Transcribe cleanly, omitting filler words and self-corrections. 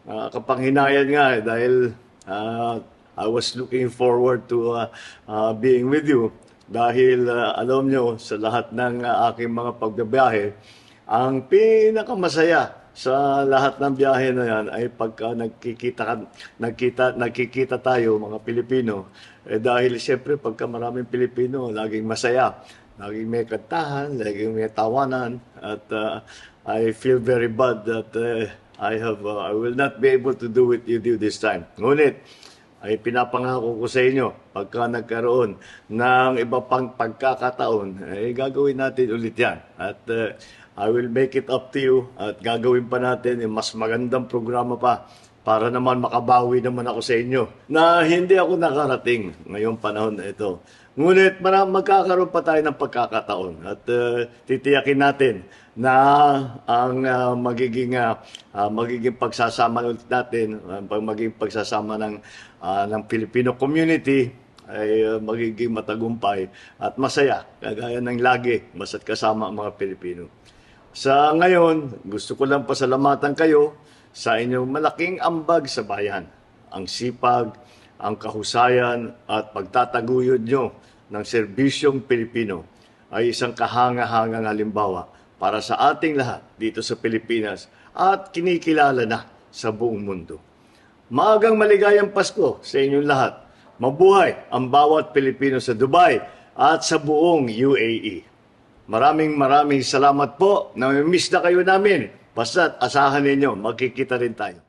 Kapanghinayang nga dahil I was looking forward to being with you dahil alam nyo sa lahat ng aking mga pagbabiyahe, ang pinakamasaya sa lahat ng biyahe na yan ay pagka nagkikita tayo mga Pilipino. Dahil siyempre pagka maraming Pilipino, laging masaya. Laging may kantahan, laging may tawanan. At I feel very bad that I will not be able to do it with you this time. Ngunit, ay pinapangako ko sa inyo, pagka nagkaroon ng iba pang pagkakataon, ay gagawin natin ulit yan. At I will make it up to you at gagawin pa natin yung mas magandang programa pa para naman makabawi naman ako sa inyo na hindi ako nakarating ngayong panahon na ito. Ngunit magkakaroon pa tayo ng pagkakataon at titiyakin natin na ang magiging pagsasama ulit natin, magiging pagsasama ng Filipino community ay magiging matagumpay at masaya, kagaya ng lagi, basta't kasama ang mga Pilipino. Sa ngayon, gusto ko lang pasalamatan kayo sa inyong malaking ambag sa bayan. Ang sipag, ang kahusayan at pagtataguyod nyo ng serbisyong Pilipino ay isang kahanga-hangang halimbawa para sa ating lahat dito sa Pilipinas at kinikilala na sa buong mundo. Maagang maligayang Pasko sa inyong lahat. Mabuhay ang bawat Pilipino sa Dubai at sa buong UAE. Maraming salamat po. Nami-miss na kayo namin. Basta't asahan ninyo, magkikita rin tayo.